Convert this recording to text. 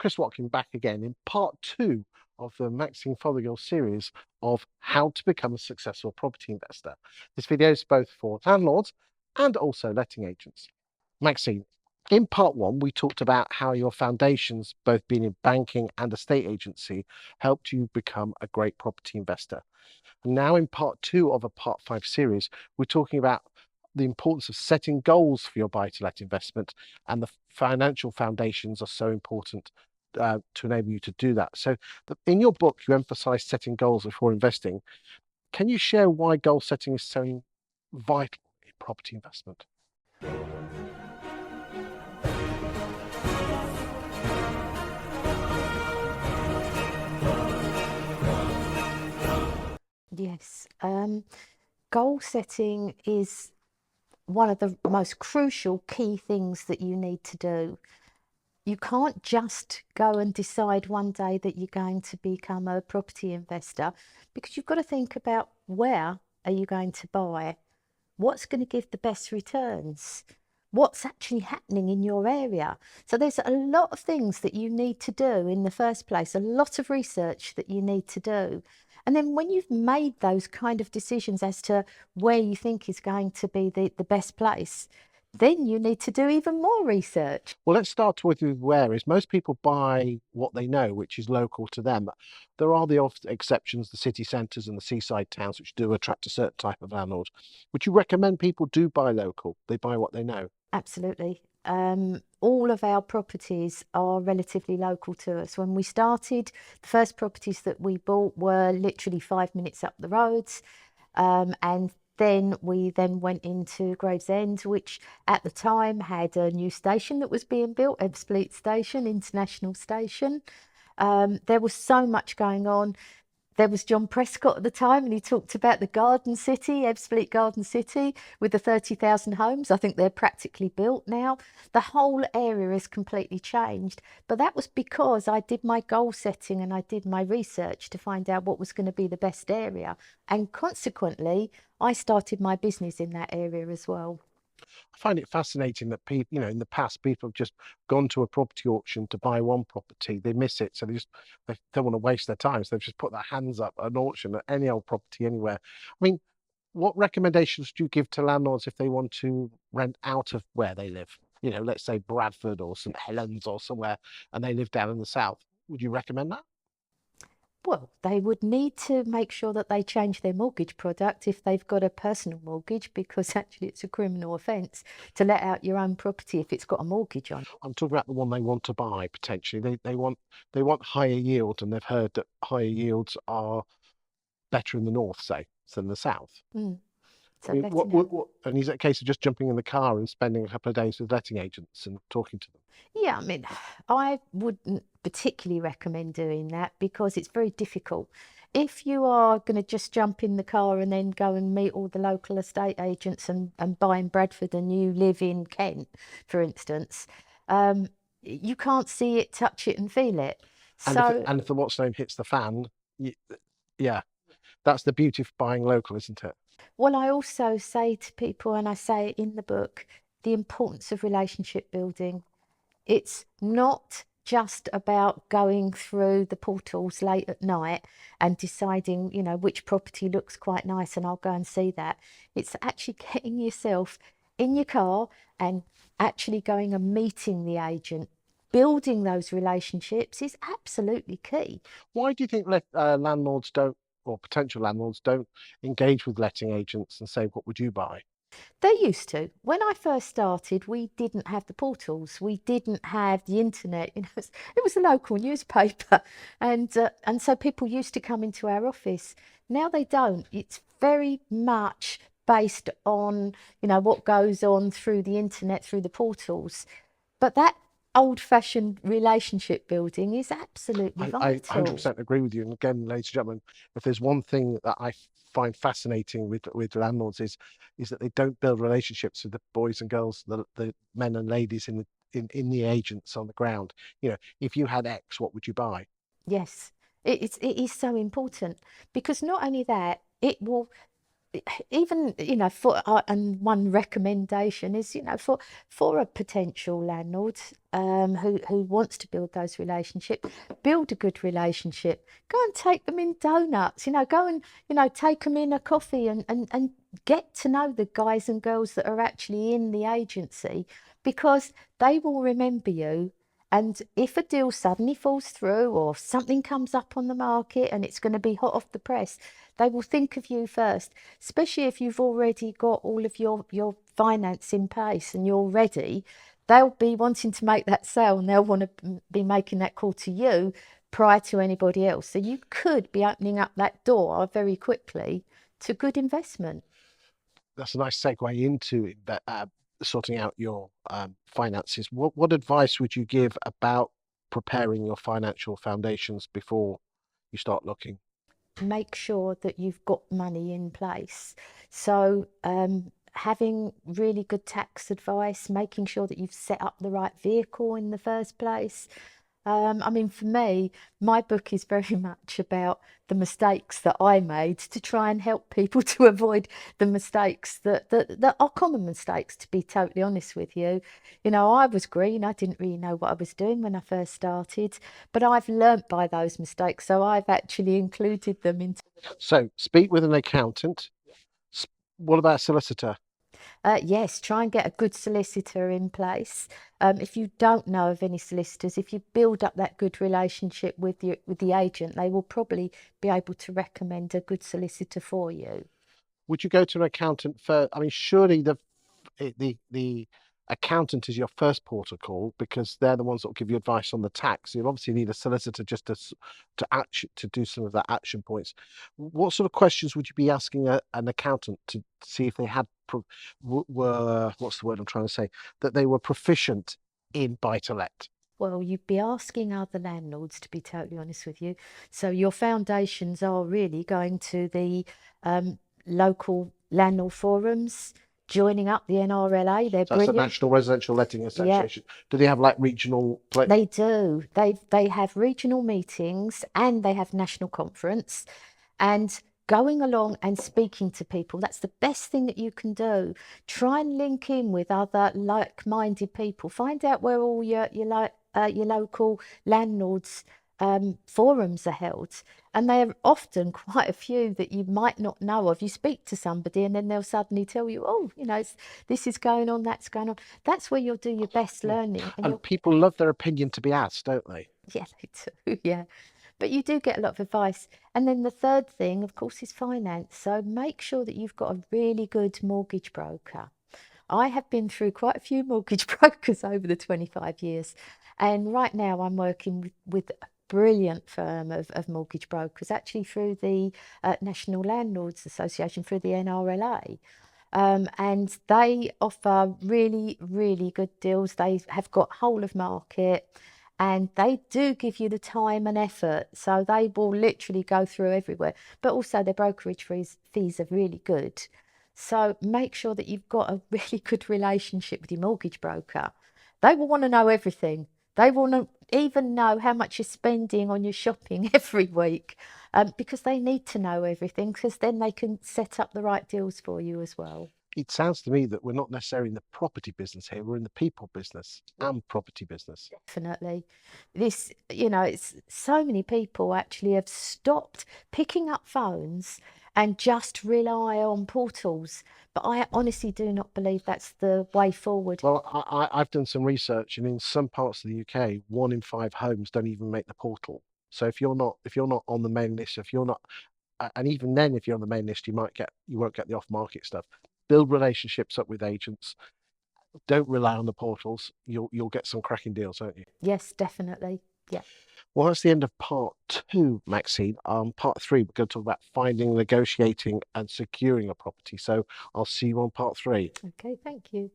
Chris Watkin back again in part 2 of the Maxine Fothergill series of how to become a successful property investor. This video is both for landlords and also letting agents. Maxine, in part 1, we talked about how your foundations, both being in banking and estate agency, helped you become a great property investor. And now in part 2 of a part 5 series, we're talking about the importance of setting goals for your buy-to-let investment, and the financial foundations are so important to enable you to do that. So in your book, you emphasize setting goals before investing. Can you share why goal setting is so vital in property investment? Yes, goal setting is one of the most crucial key things that you need to do. You can't just go and decide one day that you're going to become a property investor, because you've got to think about where are you going to buy, what's going to give the best returns, what's actually happening in your area. So there's a lot of things that you need to do in the first place, a lot of research that you need to do. And then when you've made those kind of decisions as to where you think is going to be the best place, then you need to do even more research. Well, let's start with where is. Most people buy what they know, which is local to them. There are the exceptions, the city centres and the seaside towns, which do attract a certain type of landlord. Would you recommend people do buy local? They buy what they know? Absolutely. All of our properties are relatively local to us. When we started, the first properties that we bought were literally 5 minutes up the roads, and then we went into Gravesend, which at the time had a new station that was being built, Ebbsfleet Station, International Station. There was so much going on. There was John Prescott at the time, and he talked about the Garden City, Ebbsfleet Garden City, with the 30,000 homes. I think they're practically built now. The whole area has completely changed. But that was because I did my goal setting and I did my research to find out what was going to be the best area. And consequently, I started my business in that area as well. I find it fascinating that people, in the past, people have just gone to a property auction to buy one property. They miss it, so they don't want to waste their time. So they've just put their hands up at an auction at any old property anywhere. I mean, what recommendations do you give to landlords if they want to rent out of where they live? Let's say Bradford or St Helens or somewhere, and they live down in the south. Would you recommend that? Well, they would need to make sure that they change their mortgage product if they've got a personal mortgage, because actually it's a criminal offence to let out your own property if it's got a mortgage on it. I'm talking about the one they want to buy potentially. They want higher yield, and they've heard that higher yields are better in the north, say, than the south. So I mean, and is it a case of just jumping in the car and spending a couple of days with letting agents and talking to them? Yeah, I mean, I wouldn't particularly recommend doing that because it's very difficult. If you are going to just jump in the car and then go and meet all the local estate agents and buy in Bradford, and you live in Kent, for instance, you can't see it, touch it and feel it. And if the what's name hits the fan, yeah, that's the beauty of buying local, isn't it? Well, I also say to people, and I say it in the book, the importance of relationship building. It's not just about going through the portals late at night and deciding, which property looks quite nice and I'll go and see that. It's actually getting yourself in your car and actually going and meeting the agent. Building those relationships is absolutely key. Why do you think landlords don't, or potential landlords don't, engage with letting agents and say, what would you buy? They used to. When I first started, we didn't have the portals. We didn't have the internet. It was a local newspaper, and so people used to come into our office. Now they don't. It's very much based on what goes on through the internet, through the portals. But that old-fashioned relationship building is absolutely vital. I 100% agree with you. And again, ladies and gentlemen, if there's one thing that I find fascinating with landlords is that they don't build relationships with the boys and girls, the men and ladies in the agents on the ground. If you had X, what would you buy? Yes, it is so important, because not only that, it will even, and one recommendation is, for a potential landlord who wants to build those relationships, build a good relationship. Go and take them in donuts, go and, take them in a coffee and get to know the guys and girls that are actually in the agency, because they will remember you. And if a deal suddenly falls through or something comes up on the market and it's going to be hot off the press, they will think of you first, especially if you've already got all of your finance in place and you're ready. They'll be wanting to make that sale and they'll want to be making that call to you prior to anybody else. So you could be opening up that door very quickly to good investment. That's a nice segue into sorting out your finances. What advice would you give about preparing your financial foundations before you start looking? Make sure that you've got money in place. So having really good tax advice, making sure that you've set up the right vehicle in the first place. I mean, for me, my book is very much about the mistakes that I made to try and help people to avoid the mistakes that are common mistakes, to be totally honest with you. I was green. I didn't really know what I was doing when I first started, but I've learnt by those mistakes. So I've actually included them into. So speak with an accountant. What about a solicitor? Yes, try and get a good solicitor in place. If you don't know of any solicitors, if you build up that good relationship with the agent, they will probably be able to recommend a good solicitor for you. Would you go to an accountant first? I mean, surely the accountant is your first port of call, because they're the ones that will give you advice on the tax. You'll obviously need a solicitor just to do some of that action points. What sort of questions would you be asking an accountant to see if they had were what's the word I'm trying to say, that they were proficient in buy to let? Well, you'd be asking other landlords, to be totally honest with you. So your foundations are really going to the local landlord forums, joining up the NRLA. They're So that's the brilliant. National Residential Letting Yeah, Association. Do they have like regional they do. They have regional meetings and they have national conference. And going along and speaking to people, that's the best thing that you can do. Try and link in with other like-minded people. Find out where all your local landlords forums are held, and they are often quite a few that you might not know of. You speak to somebody and then they'll suddenly tell you, oh, this is going on, that's going on. That's where you'll do your best learning. And people love their opinion to be asked, don't they? Yeah, they do. Yeah. But you do get a lot of advice. And then the third thing, of course, is finance. So make sure that you've got a really good mortgage broker. I have been through quite a few mortgage brokers over the 25 years. And right now I'm working with a brilliant firm of mortgage brokers, actually through the National Landlords Association, through the NRLA. And they offer really, really good deals. They have got whole of market, and they do give you the time and effort. So they will literally go through everywhere. But also their brokerage fees are really good. So make sure that you've got a really good relationship with your mortgage broker. They will want to know everything. They want to even know how much you're spending on your shopping every week, because they need to know everything, because then they can set up the right deals for you as well. It sounds to me that we're not necessarily in the property business here, we're in the people business and property business. Definitely. It's so many people actually have stopped picking up phones and just rely on portals. But I honestly do not believe that's the way forward. Well, I've done some research, and in some parts of the UK, 1 in 5 homes don't even make the portal. So if you're not on the main list, if you're not, and even then, if you're on the main list, you won't get the off-market stuff. Build relationships up with agents. Don't rely on the portals. You'll get some cracking deals, won't you? Yes, definitely. Yeah. Well, that's the end of part 2, Maxine. Part 3, we're going to talk about finding, negotiating, and securing a property. So I'll see you on part 3. Okay, thank you.